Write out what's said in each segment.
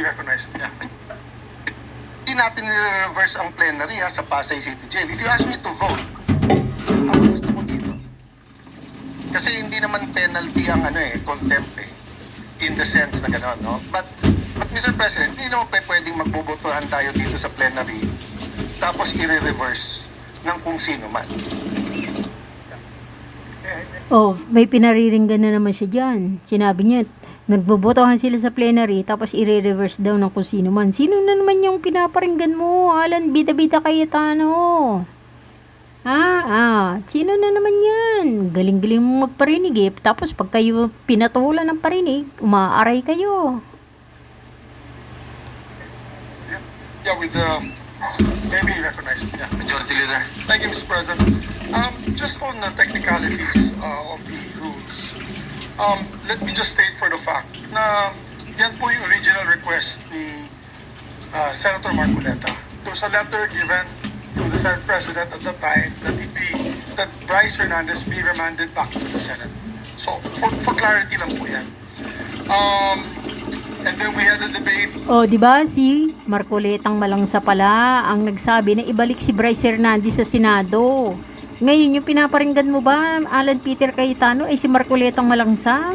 recognized. Yeah. Hindi natin i-reverse ang plenary sa Pasay City Jail. If you ask me to vote, ang gusto ko dito. Kasi hindi naman penalty ang contempt in the sense na gano'n, no? But Mr. President, hindi naman pwedeng magbobotohan tayo dito sa plenary tapos i-reverse ng kung sino man. Oh, may pinariringgan na naman siya dyan. Sinabi niya, nagbobotohan sila sa plenary tapos i-reverse daw ng kung sino man. Sino na naman yung pinaparinggan mo? Alan, bida-bida Cayetano. Sino na naman yan? Galing-galing mo magparinig Tapos pag kayo pinatulan ng parinig, umaaray kayo. Yeah, with maybe recognized. Yeah, Majority Leader. Thank you, Mr. President. Just on the technicalities of the rules, let me just state for the fact na yan po yung original request ni Senator Marcoleta. There was a letter given to the Senate President at the time that Bryce Hernandez be remanded back to the Senate. So, for clarity lang po yan. And then we had a debate. Oh, di ba si Marcoletang Malangsa pala ang nagsabi na ibalik si Bryce Hernandez sa Senado. Ngayon yung pinaparinggan mo ba, Alan Peter Cayetano, ay si Marcoletang Malangsa?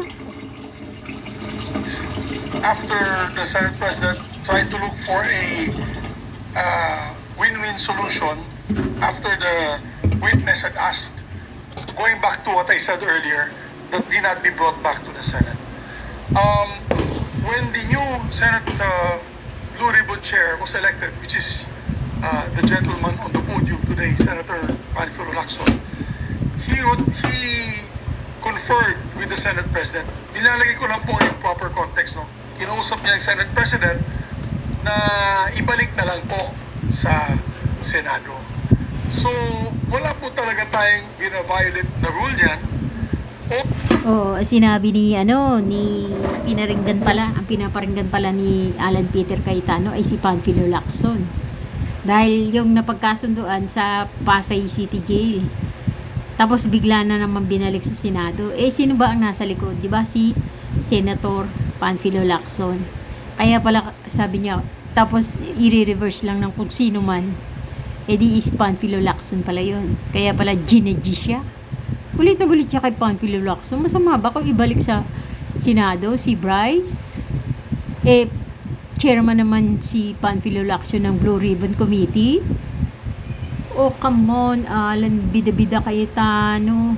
After the Senate President tried to look for a win-win solution, after the witness had asked, going back to what I said earlier, that did not be brought back to the Senate. When the new Senate Blue Ribbon Chair was elected, which is the gentleman on the podium today, Senator Panfilo Lacson, he conferred with the Senate President. Nilalagay ko lang po yung proper context, no? Kinausap niya yung Senate President na ibalik na lang po sa Senado. So, wala po talaga tayong bina-violate na rule yan. Sinabi ni ang pinaparinggan pala ni Alan Peter Cayetano ay si Panfilo Lacson. Dahil yung napagkasunduan sa Pasay City Jail. Tapos bigla na naman binalik sa Senado. Sino ba ang nasa likod? 'Di ba si Senator Panfilo Lacson? Kaya pala sabi niya, tapos i-reverse lang ng kung sino man. Di is Panfilo Lacson pala 'yon. Kaya pala gineji siya. Gulit na gulit siya kay Panfilo Lacson. Masama ba kung ibalik sa Senado si Bryce? Chairman naman si Panfilo Lacson ng Blue Ribbon Committee. Come on, Alan, bida-bida Cayetano.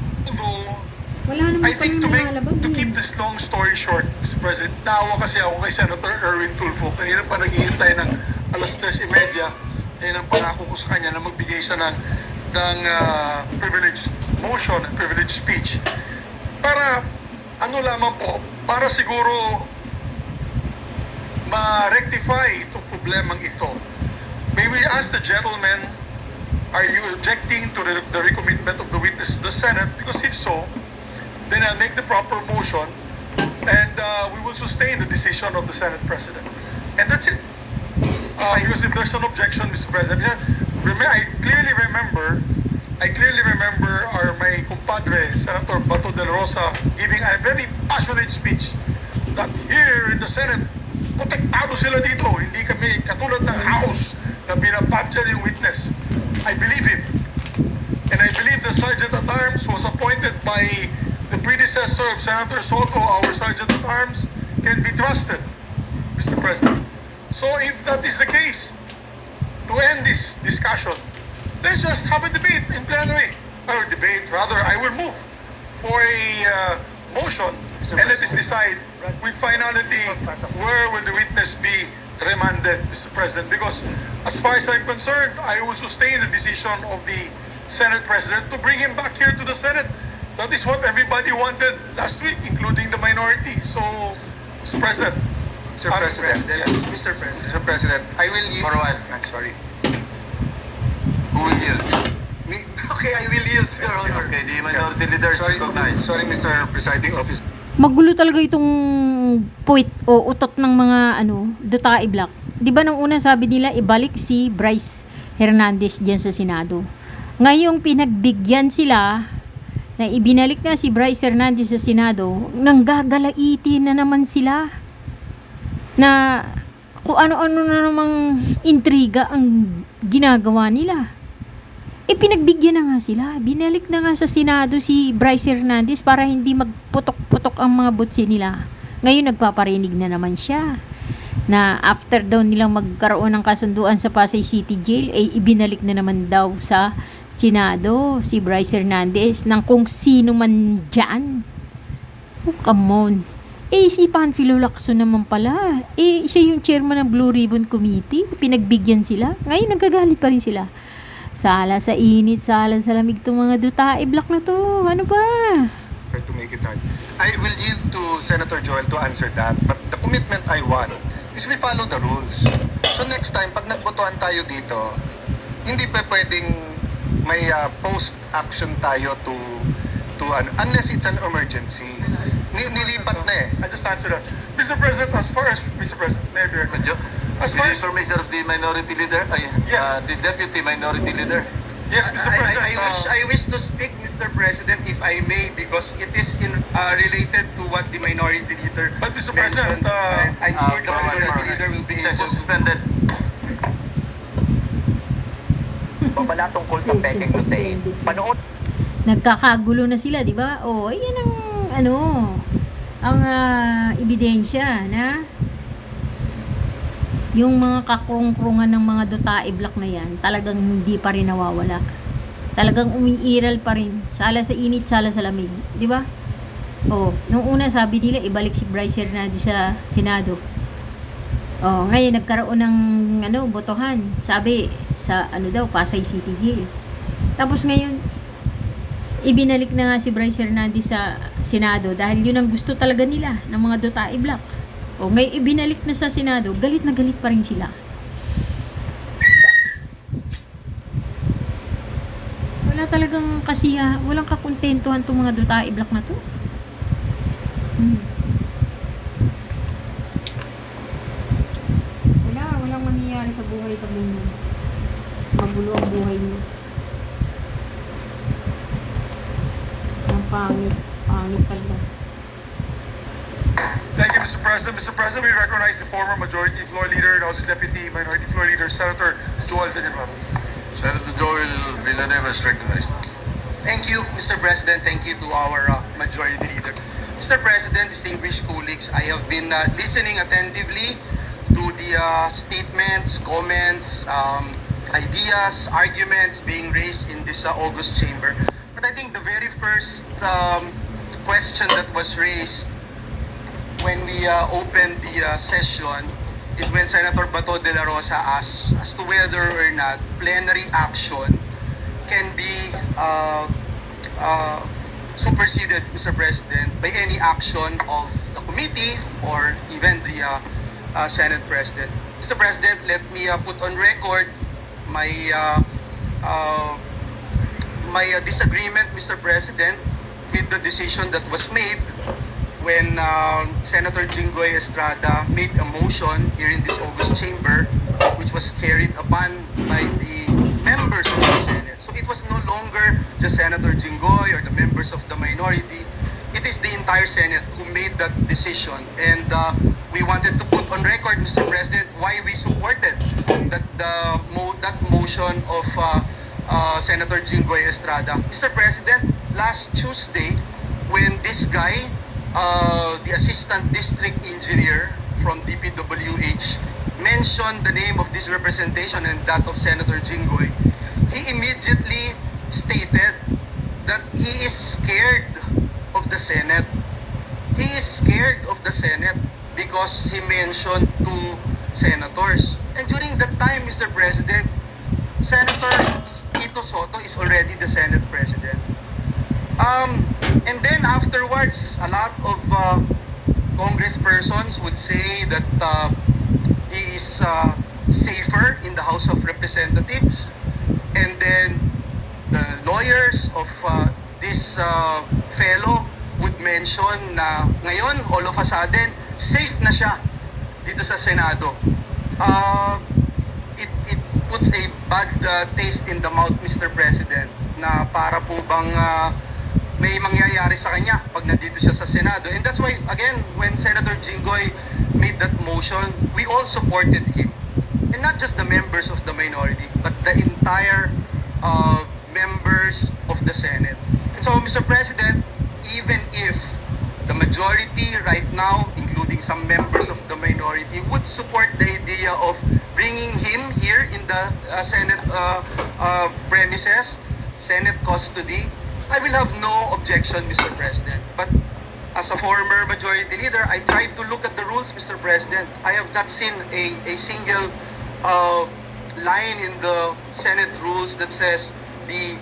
Wala naman I think to keep this long story short, Mr. President, naawa kasi ako kay Senator Erwin Tulfo. Kanina pa naghihintay ng alas 3:30. Ang pangako ko sa kanya na magbigay siya ng privilege motion and privilege speech. Para, lamang po, para siguro ma-rectify itong problemang ito. May we ask the gentleman, are you objecting to the recommitment of the witness to the Senate? Because if so, then I'll make the proper motion and we will sustain the decision of the Senate President. And that's it. Because if there's an objection, Mr. President, I clearly remember my compadre, Senator Bato del Rosa, giving a very passionate speech that here in the Senate, protektado sila dito. Hindi kami katulad ng House na binapadya yung witness. I believe him. And I believe the Sergeant at Arms was appointed by the predecessor of Senator Soto, our Sergeant at Arms, can be trusted, Mr. President. So if that is the case, to end this discussion, let's just have a debate in plenary. Or debate, rather, I will move for a motion and let us decide with finality where will the witness be remanded, Mr. President. Because as far as I'm concerned, I will sustain the decision of the Senate President to bring him back here to the Senate. That is what everybody wanted last week, including the minority. So, Mr. President. Mr. President, yes, Mr. President. Mr. President, I will yield. For a while. Sorry. Who will yield? Okay, I will yield, Your Honor. Okay, the minority leaders recognize. Sorry, Mr. Presiding Officer. Magulo talaga itong puwit o utot ng mga Dutai Black. 'Di ba nung una sabi nila ibalik si Bryce Hernandez diyan sa Senado. Ngayong pinagbigyan sila na ibinalik na si Bryce Hernandez sa Senado, nanggagalaiti na naman sila na kung ano-ano na namang intriga ang ginagawa nila. Pinagbigyan na nga sila. Binalik na nga sa Senado si Bryce Hernandez para hindi magputok-putok ang mga butsi nila. Ngayon nagpaparinig na naman siya na after daw nilang magkaroon ng kasunduan sa Pasay City Jail, ibinalik na naman daw sa Senado si Bryce Hernandez ng kung sino man dyan. Oh, come on. Si Panfilo Lacson naman pala. Siya yung chairman ng Blue Ribbon Committee. Pinagbigyan sila. Ngayon nagkagalit pa rin sila. Sala sa init, sala sa lamig itong mga dutae black na to. Ano ba? To make it hard. I will yield to Senator Joel to answer that. But the commitment I want is we follow the rules. So next time, pag nagbotohan tayo dito, hindi pa pwedeng may post-action tayo to unless it's an emergency. Nilipat na eh. I just answered that. Mr. President, as far as Mr. President, may I be heard? As far as Information of the minority leader, Yes. the deputy minority leader. yes, Mr. President. I wish to speak, Mr. President, if I may, because it is related to what the minority leader But Mr. President, mentioned. And I'm sure the Bawal minority Marquez. leader will be Session able suspended. Babala tungkol sa Pekeng Lute. Panood Nagkakagulo na sila, di ba? Ayan ang ebidensya na yung mga kakrungkrungan ng mga dutae black na yan, talagang hindi pa rin nawawala. Talagang umiiral pa rin. Sala sa init, sala sa lamig. Di ba? Nung una sabi nila, ibalik si Bryce Hernandez sa Senado. Ngayon nagkaroon ng botohan. Sabi sa Pasay City Jail. Tapos ngayon ibinalik na nga si Bryce Hernandez sa Senado dahil yun ang gusto talaga nila ng mga dutae black. Ngayon ibinalik na sa Senado, galit na galit pa rin sila. Wala talagang walang kakontentuhan tong mga dutae black na to. Walang mangyayari sa buhay pag ganyan. Magulo ang buhay niyo. Pangit talaga. thank you, Mr. President. Mr. President, we recognize the former Majority Floor Leader and also Deputy Minority Floor Leader, Senator Joel Villanueva. Senator Joel Villanueva is recognized. Thank you, Mr. President. Thank you to our majority leader. Mr. President, distinguished colleagues, I have been listening attentively to the statements, comments, ideas, arguments being raised in this August chamber. But I think the very first question that was raised when we opened the session is when Senator Bato de la Rosa asked as to whether or not plenary action can be superseded, Mr. President, by any action of the committee or even the Senate President. Mr. President, let me put on record my disagreement, Mr. President, with the decision that was made when Senator Jinggoy Estrada made a motion here in this August chamber, which was carried upon by the members of the Senate. So it was no longer just Senator Jinggoy or the members of the minority. It is the entire Senate who made that decision. And we wanted to put on record, Mr. President, why we supported that motion of Senator Jinggoy Estrada. Mr. President, last Tuesday, when this guy, the Assistant District Engineer from DPWH, mentioned the name of this representation and that of Senator Jinggoy, he immediately stated that he is scared of the Senate. He is scared of the Senate because he mentioned two senators. And during that time, Mr. President, Senator Tito Soto is already the Senate President. And then afterwards, a lot of congresspersons would say that he is safer in the House of Representatives. And then the lawyers of this fellow would mention na ngayon, all of a sudden, safe na siya dito sa Senado. It puts a bad taste in the mouth, Mr. President, na para po bang may mangyayari sa kanya pag nandito siya sa Senado. And that's why, again, when Senator Jinggoy made that motion, we all supported him. And not just the members of the minority, but the entire members of the Senate. And so, Mr. President, even if the majority right now, including some members of the minority, would support the idea of bringing him here in the Senate premises, Senate custody, I will have no objection, Mr. President. But as a former majority leader, I tried to look at the rules, Mr. President. I have not seen a single line in the Senate rules that says the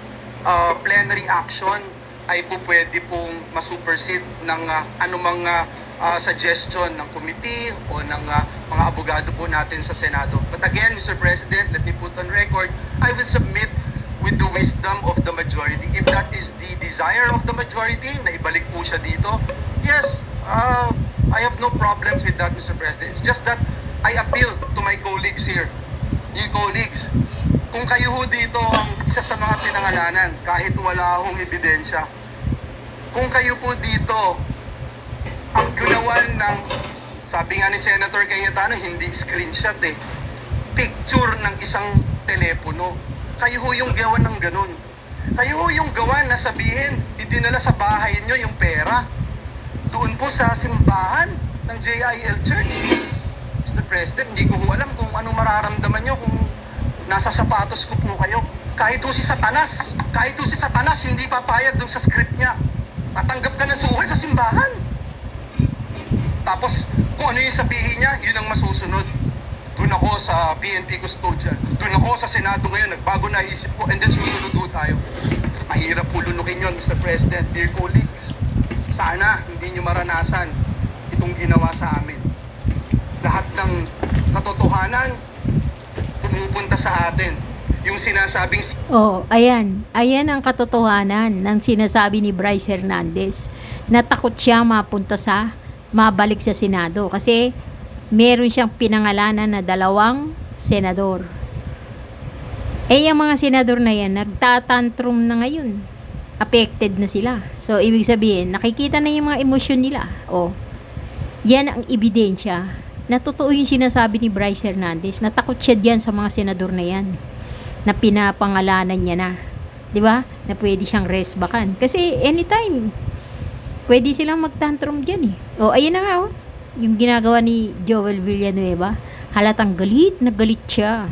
plenary action ay po pwede pong masupersede ng anumang suggestion ng committee o ng mga abogado po natin sa Senado. But again, Mr. President, let me put on record, I will submit with the wisdom of the majority. If that is the desire of the majority, na ibalik po siya dito, yes, I have no problems with that, Mr. President. It's just that I appeal to my colleagues here. Yung colleagues, kung kayo ho dito ang isa sa mga pinangalanan, kahit wala akong ebidensya, kung kayo po dito ang ginawan ng, sabi nga ni Senator Cayetano, hindi screenshot picture ng isang telepono. Kayo ho yung gawa ng ganun. Kayo ho yung gawa na sabihin, idinala sa bahay nyo yung pera. Doon po sa simbahan ng JIL Church. Mr. President, hindi ko ho alam kung anong mararamdaman nyo kung nasa sapatos ko po kayo. Kahit ho si Satanas, hindi papayag doon sa script niya. Tatanggap ka ng suhol sa simbahan. Tapos, kung ano yung sabihin niya, yun ang masusunod. Doon ako sa PNP custodian. Doon ako sa Senado ngayon. Nagbago na isip ko. And then susunod po tayo. Mahirap po lunukin yun, Mr. President. Dear colleagues, sana hindi nyo maranasan itong ginawa sa amin. Lahat ng katotohanan pumupunta sa atin. Yung sinasabing Oh, ayan. Ayan ang katotohanan ng sinasabi ni Bryce Hernandez. Natakot siya mabalik sa Senado kasi meron siyang pinangalanan na 2 senador. Yung mga senador na yan, nagtatantrum na ngayon. Affected na sila. So, ibig sabihin, nakikita na yung mga emosyon nila. Yan ang ebidensya na totoo yung sinasabi ni Bryce Hernandez. Natakot siya diyan sa mga senador na yan. Na pinapangalanan niya na. 'Di ba? Na pwede siyang resbakan. Kasi anytime, pwede silang magtantrum diyan ayun na nga yung ginagawa ni Joel Villanueva. Halatang galit na galit siya.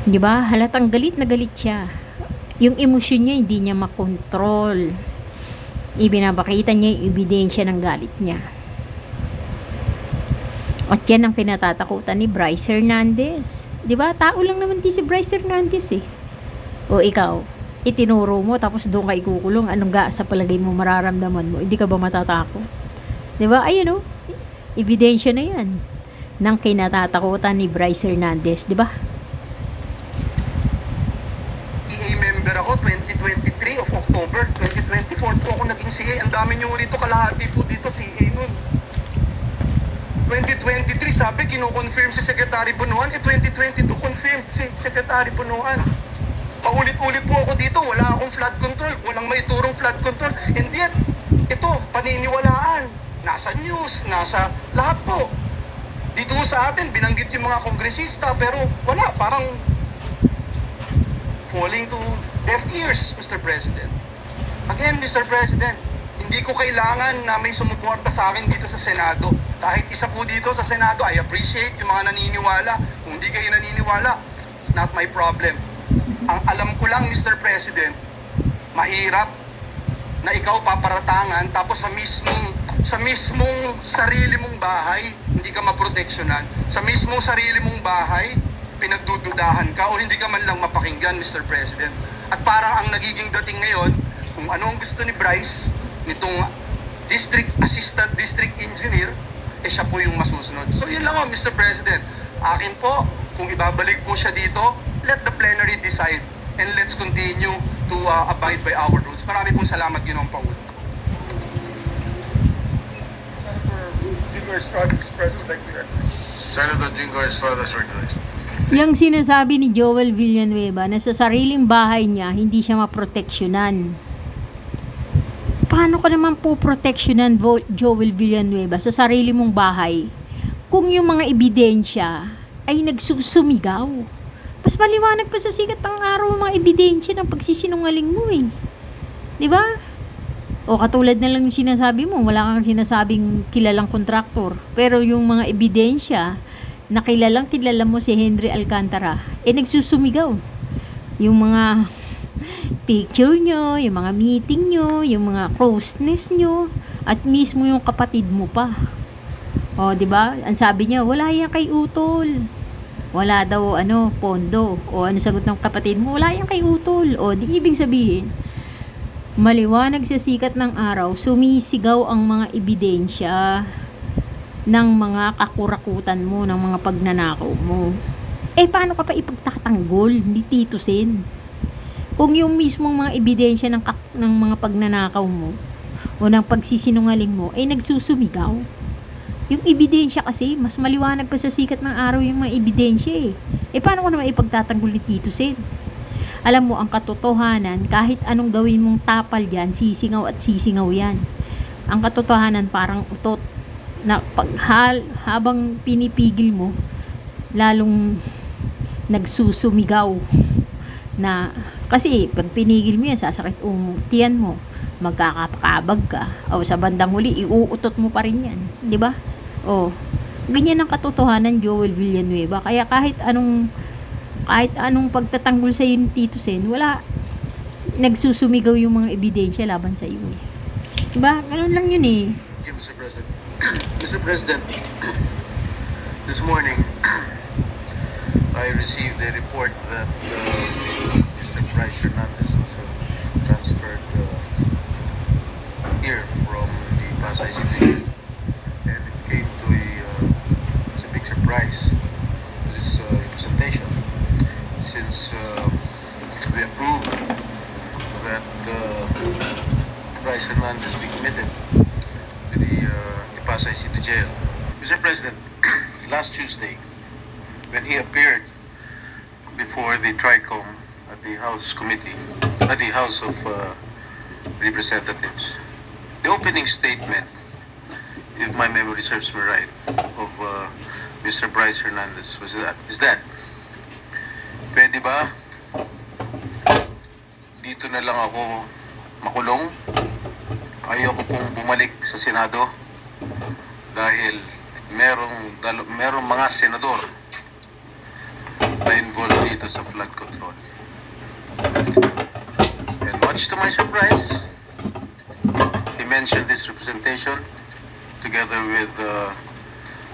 'Di ba? Halatang galit na galit siya. Yung emosyon niya hindi niya makontrol. Ibinabakita niya yung ebidensya ng galit niya. At yan ang pinatatakutan ni Bryce Hernandez. 'Di ba? Tao lang naman din si Bryce Hernandez O ikaw, itinuro mo tapos doon ka ikukulong. Anong sa palagay mo mararamdaman mo? Hindi ka ba matatakot? 'Di ba? Ayun ebidensya na yan ng kinatatakutan ni Bryce Hernandez, 'di ba? CA member ako 2023 of October 2024 po ako naging CA. Ang dami nyo rito, kalahati po dito CA nun. 2023 sabi kino-confirm si Secretary Bunuan, 2022 confirmed si Secretary Bunuan. Paulit-ulit po ako dito, wala akong flood control, walang maiturong flood control. And yet, ito, paniniwalaan, nasa news, nasa lahat po. Dito sa atin, binanggit yung mga kongresista, pero wala, parang falling to deaf ears, Mr. President. Again, Mr. President, hindi ko kailangan na may sumuporta sa akin dito sa Senado. Kahit isa po dito sa Senado, I appreciate yung mga naniniwala. Kung hindi kayo naniniwala, it's not my problem. Ang alam ko lang, Mr. President, mahirap na ikaw paparatangan tapos sa mismong sarili mong bahay, hindi ka maproteksyonan. Sa mismong sarili mong bahay, pinagdududahan ka o hindi ka man lang mapakinggan, Mr. President. At parang ang nagiging dating ngayon, kung ano ang gusto ni Bryce, nitong District Assistant District Engineer, siya po yung masusunod. So yun lang Mr. President. Akin po, kung ibabalik po siya dito, let the plenary decide and let's continue to abide by our rules. Marami pong salamat, Ginoong Pangulo. Senator Jingo Estrada, Mr. President, like to recognize. Senator Jinggoy Estrada is recognized. Yung sinasabi ni Joel Villanueva na sa sariling bahay niya, hindi siya maproteksyonan. paano ka naman po proteksyonan Joel Villanueva sa sarili mong bahay kung yung mga ebidensya ay nagsusumigaw? Mas maliwanag pa sa sikat ng araw ang mga ebidensya ng pagsisinungaling mo eh. 'Di ba? O katulad na lang yung sinasabi mo, wala kang sinasabing kilalang kontraktor. Pero yung mga ebidensya na kilala mo si Henry Alcantara, nagsusumigaw. Yung mga picture nyo, yung mga meeting nyo, yung mga closeness nyo, at mismo yung kapatid mo pa. O, di ba? Ang sabi niya, wala yan kay Utol. Wala daw, pondo. O, ano sagot ng kapatid mo? Wala yan kay Utol. O, di ibig sabihin, maliwanag sa sikat ng araw, sumisigaw ang mga ebidensya ng mga kakurakutan mo, ng mga pagnanakaw mo. Paano ka pa ipagtatanggol? Hindi titusin. Kung yung mismong mga ebidensya ng mga pagnanakaw mo o ng pagsisinungaling mo, nagsusumigaw. Yung ebidensya kasi, mas maliwanag pa sa sikat ng araw yung mga ebidensya paano ko naman ipagtatanggol ni Tito Sen? Alam mo, ang katotohanan, kahit anong gawin mong tapal dyan, sisingaw at sisingaw yan. Ang katotohanan parang utot na habang pinipigil mo, lalong nagsusumigaw na, kasi pag pinigil mo yan, sasakit tiyan mo, magkakabag ka, o sa bandang huli, iuutot mo pa rin yan, di ba? O, ganyan ang katotohanan, Joel Villanueva. Kaya kahit anong pagtatanggol sa iyo ni Tito Sen, wala, nagsusumigaw yung mga ebidensya laban sa iyo. Diba? Ganun lang yun eh. Thank you, Mr. President. Mr. President, this morning, I received a report that Mr. Bryce Hernandez was transferred here from the Pasay City. And it came to it's a big surprise, this representation, since we approved that Bryce Hernandez be committed to the Pasay City Jail. Mr. President, last Tuesday, when he appeared before the TRICOM at the House Committee, at the House of Representatives, the opening statement, if my memory serves me right, of Mr. Bryce Hernandez is that, pwede ba dito na lang ako makulong? Ayoko pong bumalik sa Senado dahil merong mga senador na involved dito sa flood control. And much to my surprise, he mentioned this representation together with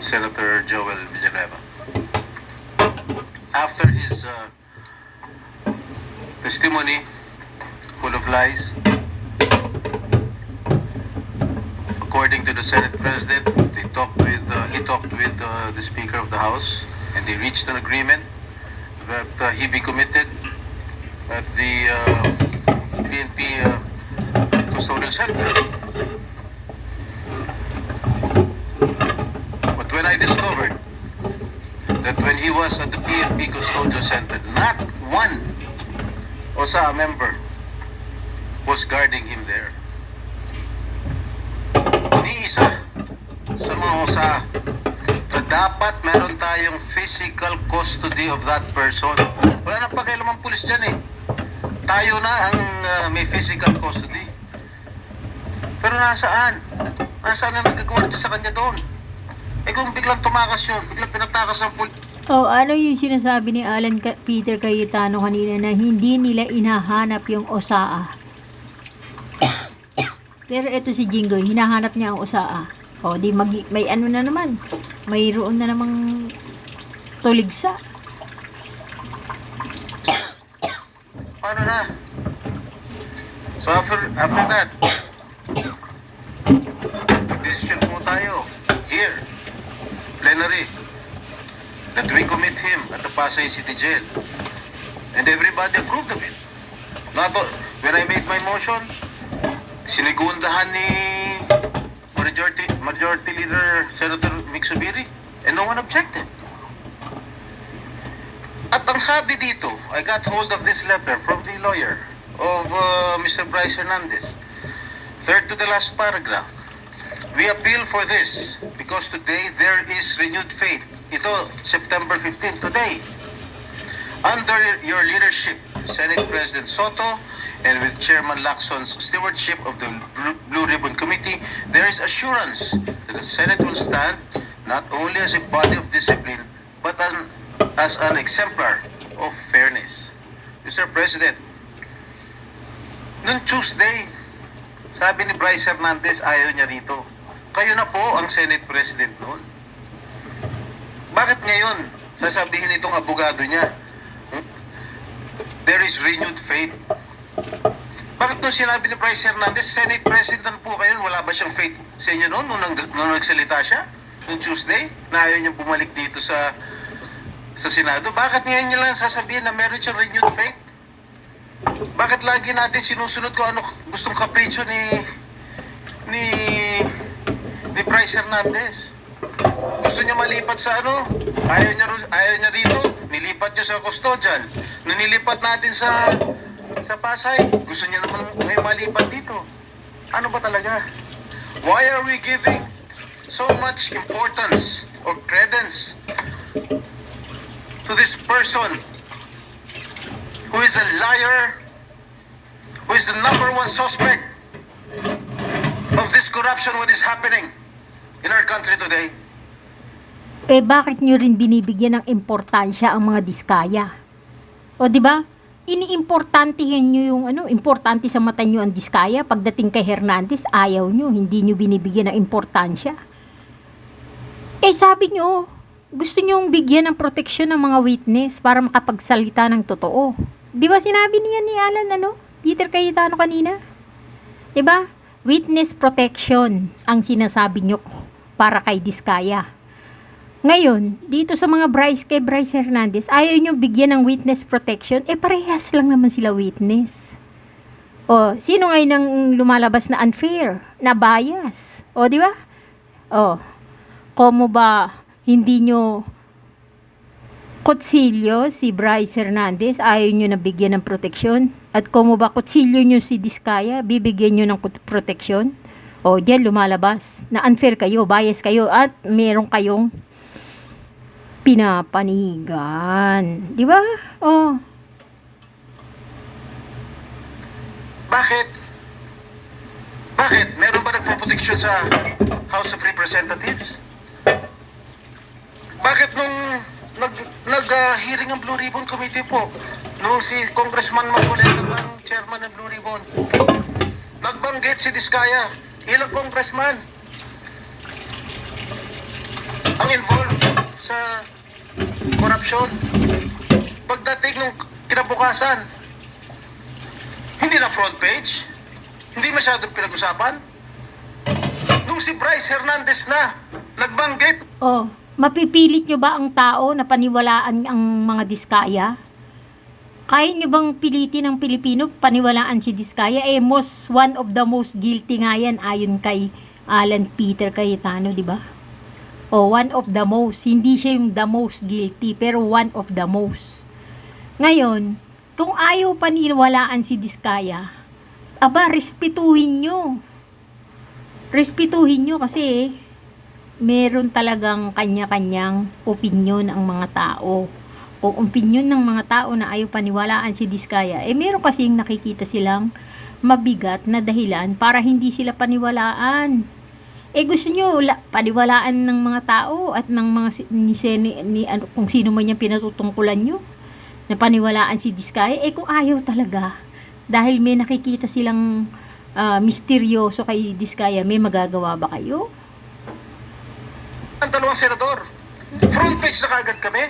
Senator Joel Villanueva. After his testimony full of lies, according to the Senate President, he talked with the Speaker of the House, and they reached an agreement that he be committed at the PNP Custodial Center. But when I discovered that when he was at the PNP Custodial Center, not one OSA member was guarding him there. Ni isa sa mga OSA na dapat meron tayong physical custody of that person. Wala nang pakialam ang pulis dyan eh. Tayo na ang may physical custody. Pero nasaan? Nasaan na nagkakwarta sa kanya doon? Kung biglang tumakas yun, biglang pinatakas ang pulis. Ano yung sinasabi ni Peter Cayetano kanina na hindi nila inahanap yung OSAA? Pero eto si Jinggoy, hinahanap niya ang OSAA. Di may ano na naman. Mayroon na namang tuligsa. Paano na? So after that, decision po tayo here, plenary, that we commit him at the Pasay City Jail. And everybody approved of it. When I made my motion, sinigundahan ni Majority Leader Senator Vic Subiri, and no one objected. At ang sabi dito, I got hold of this letter from the lawyer of Mr. Bryce Hernandez, third to the last paragraph. We appeal for this because today there is renewed faith. Ito, September 15, today. Under your leadership, Senate President Soto, and with Chairman Lacson's stewardship of the Blue Ribbon Committee, there is assurance that the Senate will stand not only as a body of discipline, but as an exemplar of fairness. Mr. President, noong Tuesday, sabi ni Bryce Hernandez, ayaw niya rito. Kayo na po ang Senate President noon. Bakit ngayon sasabihin itong abogado niya, there is renewed faith? Bakit nung sinabi ni Bryce Hernandez, Senate President po kayo, wala ba siyang faith sa inyo noon nung nagsalita siya? Noong Tuesday, na ayaw niyang bumalik dito sa Senado? Bakit ngayon niya lang sasabihin na meron siyang renewed faith? Bakit lagi natin sinusunod ko ano gustong kapritsyo ni Bryce Hernandez? Gusto niya malipat sa ano? Ayaw niya rito. Nilipat niya sa custodial. Nung nilipat natin sa Pasay, gusto niya naman ngayon malipat dito. Ano ba talaga? Why are we giving so much importance or credence to this person who is a liar, who is the number one suspect of this corruption, what is happening in our country today? Eh bakit nyo rin binibigyan ng importansya ang mga diskaya? O di ba? Iniimportantihin nyo yung importante sa mata nyo ang diskaya. Pagdating kay Hernandez, ayaw nyo, hindi nyo binibigyan ng importansya. Eh sabi nyo, gusto nyong bigyan ng proteksyon ng mga witness para makapagsalita ng totoo. Di ba sinabi niya ni Alan, Peter Cayetano kanina? Di ba? Witness protection ang sinasabi nyo para kay diskaya. Ngayon, dito sa mga kay Bryce Hernandez, ayaw nyo bigyan ng witness protection, parehas lang naman sila witness. O, sino ngayon ang lumalabas na unfair, na bias? O, di ba? O, komo ba hindi nyo kutsilyo si Bryce Hernandez, ayaw nyo na bigyan ng proteksyon? At komo ba kutsilyo nyo si Diskaya, bibigyan nyo ng proteksyon? O, diyan lumalabas na unfair kayo, bias kayo, at meron kayong pinapanigan. Di ba? Oh. Bakit? Bakit? Meron ba nagproproteksyon sa House of Representatives? Bakit nung nag-hearing ang Blue Ribbon Committee po, nung si Congressman Marcoleta ang chairman ng Blue Ribbon, nagbanggit si Diskaya, ilang congressman ang involved sa korupsyon. Pagdating ng kinabukasan, hindi na front page, hindi masyadong pinag-usapan. Nung si Bryce Hernandez na nagbanggit, Oh, mapipilit nyo ba ang tao na paniwalaan ang mga Diskaya? Kaya nyo bang pilitin ng Pilipino paniwalaan si Diskaya? One of the most guilty nga yan ayon kay Alan Peter Cayetano, di ba? One of the most. Hindi siya yung the most guilty, pero one of the most. Ngayon, kung ayaw paniwalaan si Diskaya, respetuhin nyo. Respetuhin nyo kasi meron talagang kanya-kanyang opinyon ang mga tao. O opinyon ng mga tao na ayaw paniwalaan si Diskaya, meron kasing nakikita silang mabigat na dahilan para hindi sila paniwalaan. Gusto nyo paniwalaan ng mga tao at ng mga kung sino man yung pinatutungkulan nyo na paniwalaan si Diskaya, kung ayaw talaga dahil may nakikita silang misteryoso kay Diskaya, may magagawa ba kayo? ang dalawang senador, front page na kagad kami.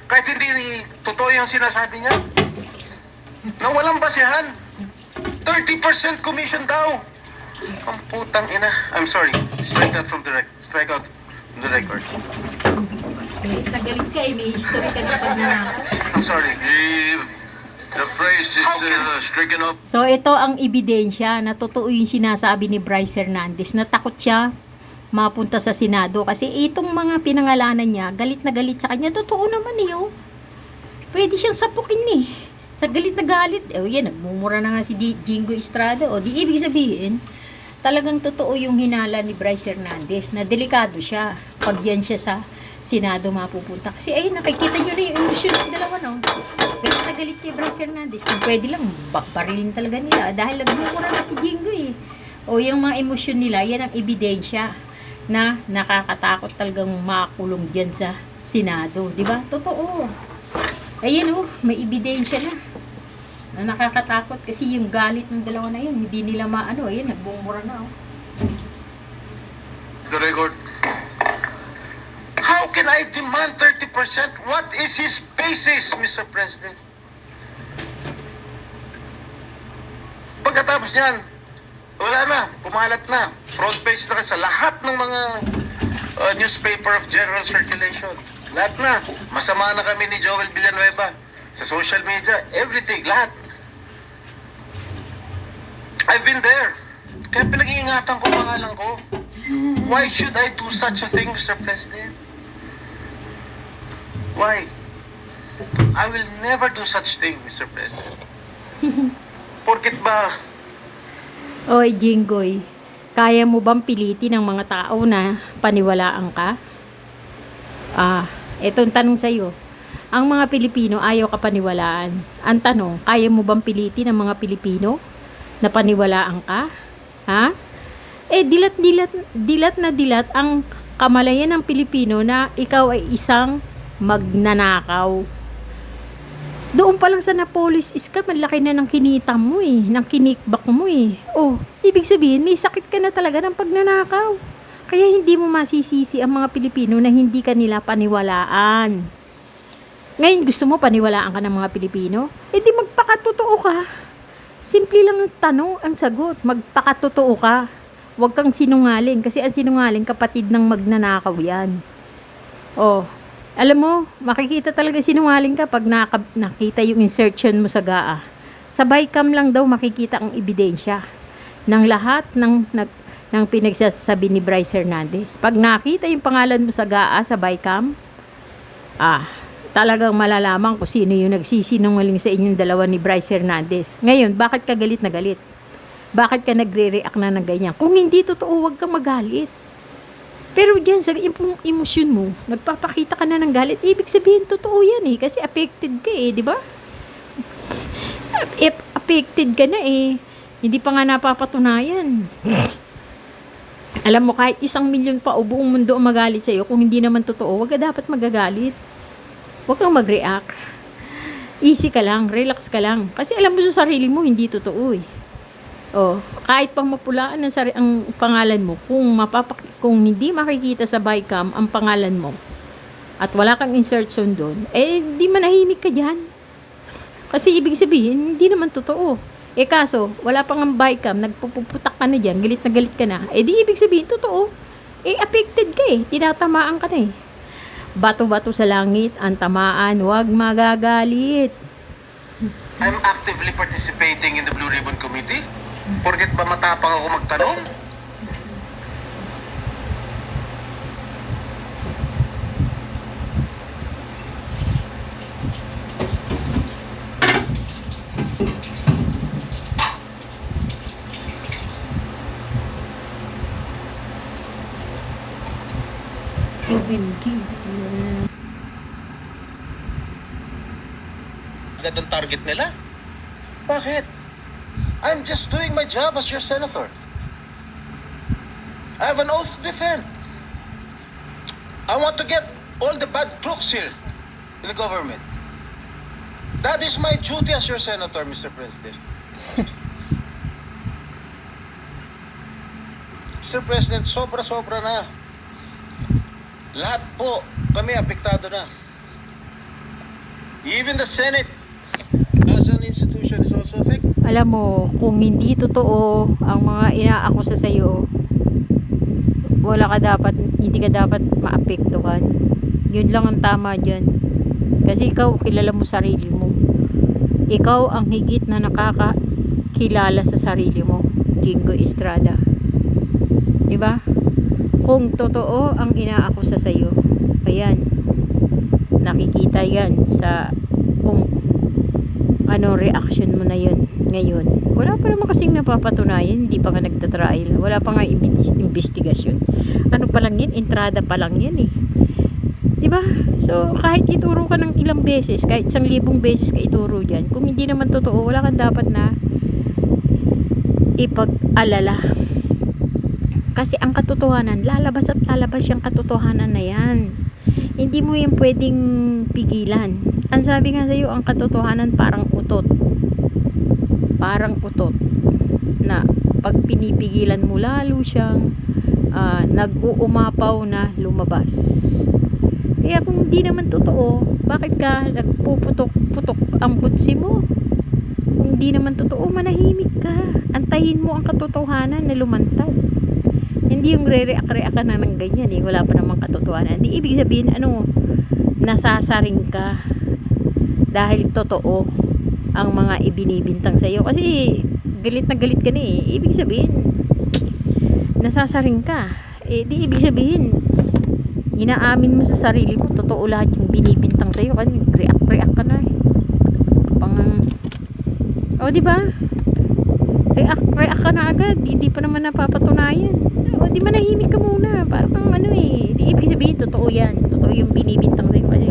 Kahit hindi totoo yung sinasabi niya, na walang basehan. 30% commission daw. Ang putang ina. I'm sorry. Strike out from the record. Nagalit ka, may history ka na pagnanakaw. I'm sorry. The phrase is stricken up. So, ito ang ebidensya na totoo yung sinasabi ni Bryce Hernandez na takot siya mapunta sa Senado kasi itong mga pinangalanan niya, galit na galit sa kanya. Totoo naman Pwede siyang sapukin Sa galit na galit, yan, nagmumura na nga si Jingo Estrada. O, di ibig sabihin, talagang totoo yung hinala ni Bryce Hernandez na delikado siya pag yan siya sa Senado mapupunta. Kasi ayun, nakikita nyo na yung emosyon ng dalawa, no? Galit na galit kay Bryce Hernandez. Kung pwede lang, bakbarilin talaga nila. Dahil nagmumura na si Jingo eh. O yung mga emosyon nila, yan ang ebidensya na nakakatakot talagang makulong dyan sa Senado. Diba? Totoo. Ayan oh, may ebidensya na nakakatakot kasi yung galit ng dalawa na yun, hindi nila maano, ayun, nagbumura na oh. The record. How can I demand 30%? What is his basis, Mr. President? Pagkatapos niyan, wala na, kumalat na. Front page na sa lahat ng mga newspaper of general circulation. Lahat na. Masama na kami ni Joel Villanueva. Sa social media, everything, lahat. I've been there. Kaya pinag-iingatan ko pangalan ko. Why should I do such a thing, Mr. President? Why? I will never do such thing, Mr. President. Porket ba Oy, Jinggoy, kaya mo bang pilitin ng mga tao na paniwalaan ka? Etong tanong sa'yo. Ang mga Pilipino ayaw ka paniwalaan. Ang tanong, kaya mo bang pilitin ng mga Pilipino na paniwalaan ka? Ha? Dilat na dilat ang kamalayan ng Pilipino na ikaw ay isang magnanakaw. Doon pa lang sa Napolis scam, malaki na ng kinita mo eh, ng kinikbak mo eh. Oh, ibig sabihin, may sakit ka na talaga ng pagnanakaw. Kaya hindi mo masisisi ang mga Pilipino na hindi ka nila paniwalaan. Ngayon, gusto mo paniwalaan ka ng mga Pilipino? Eh di magpakatotoo ka. Simple lang ang tanong, ang sagot. Magpakatotoo ka. Huwag kang sinungaling. Kasi ang sinungaling, kapatid ng magnanakaw yan. Oh, alam mo, makikita talaga sinungaling ka pag nakita yung insertion mo sa GAA. Sa BICAM lang daw makikita ang ebidensya ng lahat ng pinagsasabi ni Bryce Hernandez. Pag nakita yung pangalan mo sa GAA, sa BICAM, talagang malalaman kung sino yung nagsisinungaling sa inyong dalawa ni Bryce Hernandez. Ngayon, bakit ka galit na galit? Bakit ka nagre-react na ng ganyan? Kung hindi totoo, huwag kang magalit. Pero dyan, sa emosyon mo, nagpapakita ka na ng galit, ibig sabihin, totoo yan eh. Kasi affected ka eh, di ba? Affected ka na eh. Hindi pa nga napapatunayan. Alam mo, kahit 1 milyon pa o buong mundo ang magalit sa'yo, kung hindi naman totoo, huwag ka dapat magagalit. Huwag kang mag-react. Easy ka lang, relax ka lang. Kasi alam mo sa sarili mo, hindi totoo eh. Oh, kahit pang mapulaan ang pangalan mo, kung hindi makikita sa BICAM ang pangalan mo, at wala kang insertion doon, eh, di manahimik ka dyan. Kasi ibig sabihin, hindi naman totoo. Eh kaso, wala pang ang BICAM, nagpuputak ka na dyan, galit ka na, eh di ibig sabihin, totoo. Eh, affected ka eh, tinatamaan ka na eh. Bato-bato sa langit, ang tamaan, huwag magagalit. I'm actively participating in the Blue Ribbon Committee? Porket ba matapang ako magtanong? Agad ang target nila? Bakit? I'm just doing my job as your senator. I have an oath to defend. I want to get all the bad crooks here in the government. That is my duty as your senator, Mr. President. Mr. President, sobra-sobra na. Lahat po kami apektado na. Even the Senate as an institution is also affected. Alam mo, kung hindi totoo ang mga inaakusa sa iyo, hindi ka dapat maapektuhan. Yun lang ang tama dyan. Kasi ikaw, kilala mo sarili mo. Ikaw ang higit na nakakakilala sa sarili mo, Jingo Estrada. Diba? Kung totoo ang inaakusa sa iyo, ayan, nakikita yan sa kung ano reaction mo na yun ngayon. Wala pa naman kasing napapatunayan, hindi pa nga nagtatrial, wala pa nga investigasyon. Ano pa lang yan, entrada pa lang yan eh. Diba? So kahit ituro ka ng ilang beses, kahit 1,000 beses ka ituro dyan, kung hindi naman totoo, wala kang dapat na ipag-alala. Kasi ang katotohanan, lalabas at lalabas yung katotohanan na yan. Hindi mo yung pwedeng pigilan. Ang sabi nga sa'yo, ang katotohanan parang utot. Parang utot. Na pag pinipigilan mo, lalo siyang nag-uumapaw na lumabas. Kaya kung hindi naman totoo, bakit ka nagpuputok-putok ang butsi mo? Kung hindi naman totoo, manahimik ka. Antayin mo ang katotohanan na lumantad. Hindi yung re-react ka na ng ganyan eh. Wala pa namang katotohanan. Hindi ibig sabihin, nasasaring ka. Dahil totoo ang mga ibinibintang sa'yo. Kasi galit na galit ka na eh. Ibig sabihin, nasasaring ka. Eh, di ibig sabihin, inaamin mo sa sarili mo, totoo lahat yung binibintang sa'yo. Kasi react ka na eh. Di ba? React ka na agad. Hindi pa naman napapatunayan. Di manahimik ka muna. Parang di ibig sabihin, totoo yan. Totoo yung binibintang sa'yo. Kasi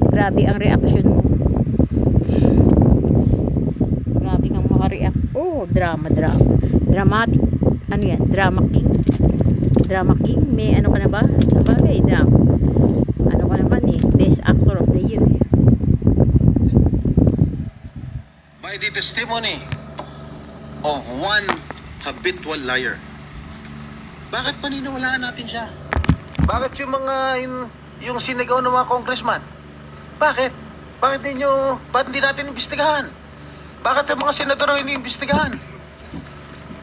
grabe ang reaction mo. Grabe kang makareact. Dramatic. Ano yan? Drama king. May ano ka na ba? Sa bagay, drama. Ano ka naman eh? Best actor of the year eh. By the testimony of one habitual liar. Bakit paniniwalaan natin siya? Bakit yung mga yung sinigaw ng mga congressman? Bakit? Bakit hindi natin imbestigahan? Bakit yung mga senador ang iniimbestigahan?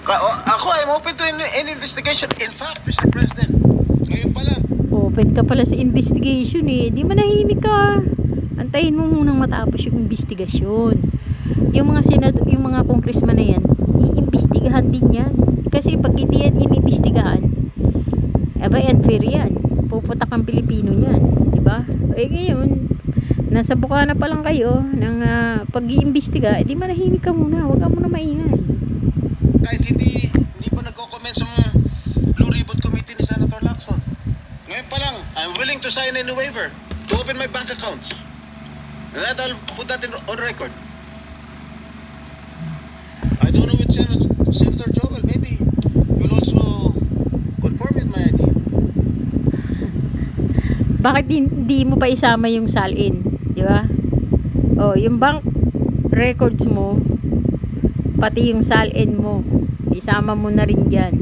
Ako, I'm open to any investigation. In fact, Mr. President, ngayon pala. Open ka pala sa investigation eh. Di manahimik ka. Antayin mo munang matapos yung investigasyon. Yung mga senador, yung mga congressman na yan, iimbestigahan din yan. Kasi pag hindi yan iniimbestigahan, unfair yan. Puputak ang Pilipino niyan. Diba? Eh ngayon, nasa bukana pa lang kayo ng pag-iimbestiga, di manahimik ka muna. Huwag ka muna maingay. Kahit hindi pa nagko-comment sa Blue Ribbon Committee ni Senator Lacson. Ngayon pa lang, I'm willing to sign any waiver to open my bank accounts. And that I'll put that on record. I don't know with Senator Joel, maybe will also conform with my idea. Bakit hindi mo pa isama yung salin? Di ba? Yung bank records mo, pati yung salin mo, isama mo na rin dyan.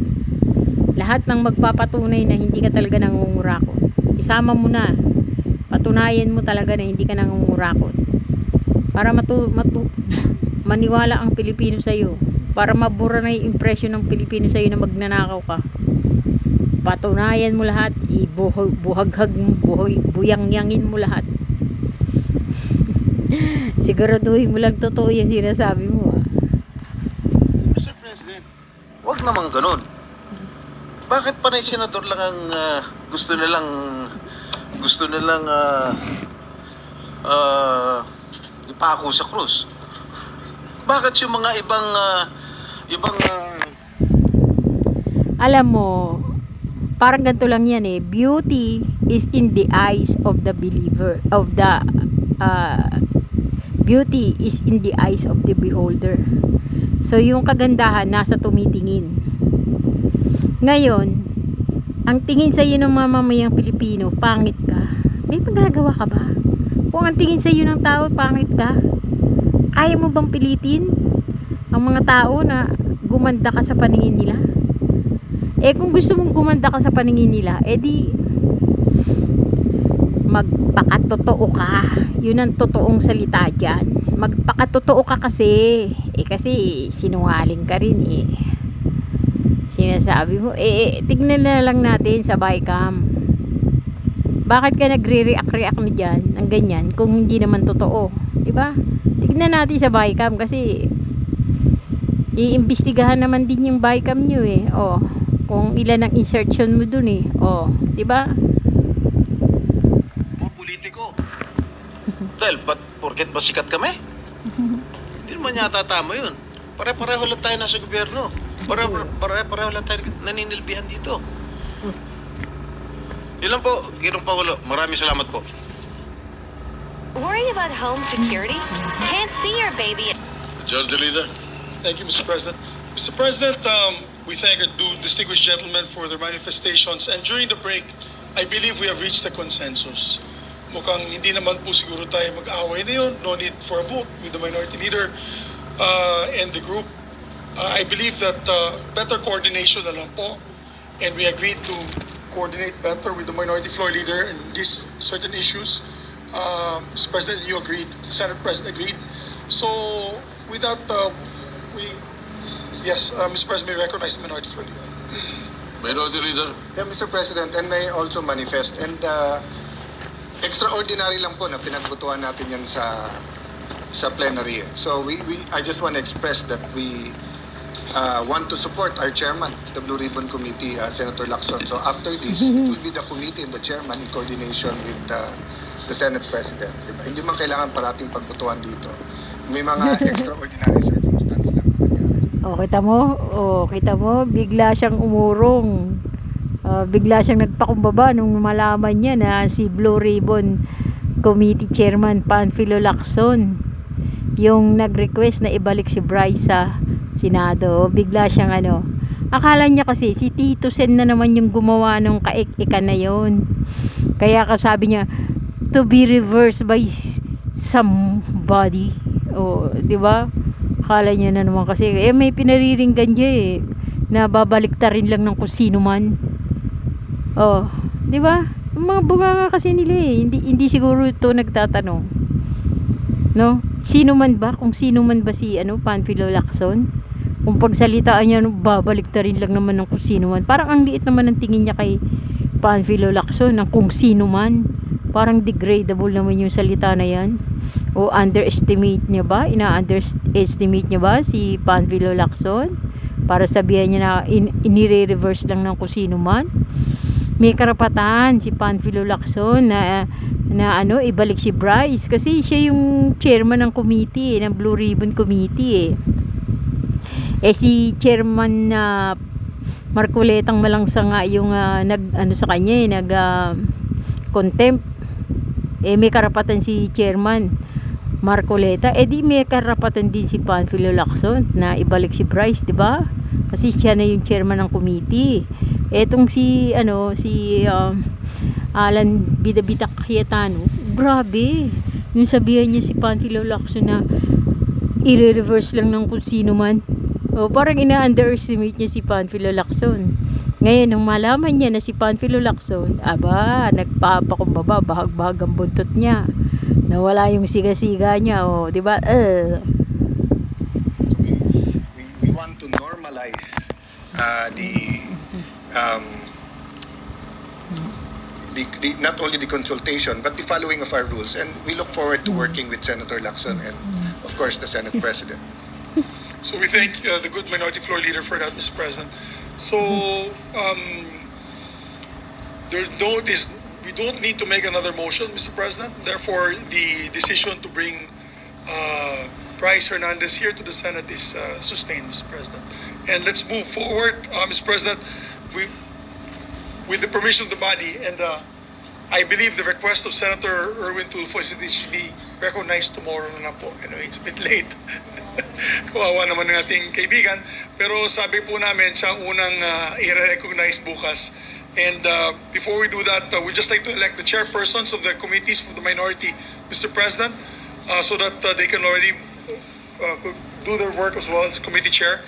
Lahat ng magpapatunay na hindi ka talaga nangungurakot, isama mo na. Patunayan mo talaga na hindi ka nangungurakot. Para maniwala ang Pilipino sa'yo. Para mabura na yung impression ng Pilipino sa'yo na magnanakaw ka. Patunayan mo lahat, buyangyangin mo lahat. Siguraduhin mo lang totoo yung sinasabi mo. Mr. President, wag naman ganun. Bakit panay senador lang ang gusto nilang ipako sa krus? Bakit yung mga ibang Alam mo, parang ganito lang yan eh. Beauty is in the eyes of the believer, beauty is in the eyes of the beholder. So yung kagandahan nasa tumitingin. Ngayon, ang tingin sa iyo ng mamamayang Pilipino, pangit ka. May magagawa ka ba? Kung ang tingin sa iyo ng tao, pangit ka, kaya mo bang pilitin ang mga tao na gumanda ka sa paningin nila? Eh kung gusto mong gumanda ka sa paningin nila, di magpakatotoo ka. Yun ang totoong salita dyan. Magpakatotoo ka kasi. Kasi sinungaling ka rin eh. Sinasabi mo, tignan na lang natin sa bycam. Bakit ka nagre-react na dyan ng ganyan kung hindi naman totoo? Diba? Tignan natin sa bycam kasi iimbestigahan naman din yung bycam nyo eh. Kung ilan ang insertion mo dun eh. Diba? politiko. Dahil, porket ba sikat kami? Hindi naman yata tama yun. Pare-pareho lang tayo nasa gobyerno. Pare-pareho lang tayo naninilbihan dito. Yun lang po, Ginong Pangulo. Maraming salamat po. Worried about home security? Can't see your baby. Majority Leader. Thank you, Mr. President. Mr. President, we thank our distinguished gentlemen for their manifestations. And during the break, I believe we have reached a consensus. Mukhang hindi naman po siguro tayo mag-away na yun. No need for a vote with the Minority Leader and the group. I believe that better coordination na lang po. And we agreed to coordinate better with the Minority Floor Leader in these certain issues. Mr. President, you agreed. The Senate President agreed. So, with that, Mr. President, may recognize the Minority Floor Leader. Minority Leader. Yeah, Mr. President, and may also manifest. And extraordinary lang po na pinagbutuan natin yan sa plenary. So I just want to express that we want to support our chairman of the Blue Ribbon Committee, Senator Lacson. So after this, it will be the committee and the chairman in coordination with the Senate President. Diba? Hindi man kailangan parating pagbutuan dito. May mga extraordinary circumstances lang na nangyari. Kita mo, bigla siyang umurong. Bigla siyang nagpakumbaba nung malaman niya na si Blue Ribbon Committee Chairman Panfilo Lacson yung nag-request na ibalik si Bryce sa Senado. Bigla siyang akala niya kasi si Tito Sen na naman yung gumawa ng kaik-ikan na yon. Kaya sabi niya, to be reversed by somebody. Di ba? Akala niya na naman kasi may pinariringgan niya na babaliktarin lang ng kung sino man. Di ba? Mga bunganga kasi nila hindi siguro ito nagtatanong. No? Sino man ba? Kung sino man ba si Panfilo Lacson? Kung pagsalitaan niya babaliktarin lang naman ng kung sino man. Parang ang liit naman ang tingin niya kay Panfilo Lacson ng kung sino man. Parang degradable naman yung salita na yan. O underestimate niya ba? Ina-underestimate niya ba si Panfilo Lacson? Para sabihan niya na inire-reverse lang ng kung sino man. May karapatan si Panfilo Lacson na ibalik si Bryce kasi siya yung chairman ng committee, ng Blue Ribbon Committee si chairman na Marcoletang Malangsa nga yung sa kanya contempt. May karapatan si chairman Marcoleta, di may karapatan din si Panfilo Lacson na ibalik si Bryce, di ba? Kasi siya na yung chairman ng committee. Etong si Alan Bidabita Cayetano, grabe. Yung sabihan niya si Panfilo Lacson na i-reverse lang ng kung sino man. Parang ina-underestimate niya si Panfilo Lacson. Ngayon, nung malaman niya na si Panfilo Lacson, nagpapakumbaba, bahag-bahag ang buntot niya. Nawala yung siga-siga niya, di ba? We want to normalize not only the consultation but the following of our rules, and we look forward to working with Senator Lacson and of course the Senate President. So we thank the good Minority Floor Leader for that, Mr. President. So we don't need to make another motion, Mr. President. Therefore, the decision to bring Bryce Hernandez here to the Senate is sustained, Mr. President. And let's move forward, Mr. President. With the permission of the body, and I believe the request of Senator Erwin Tulfo is that it should be recognized tomorrow na po. Anyway, it's a bit late. Kawawa naman ng ating kaibigan. Pero sabi po namin, siya ang unang i-recognize bukas. And before we do that, we'd just like to elect the chairpersons of the committees for the minority, Mr. President, so that they can already do their work as well as committee chair.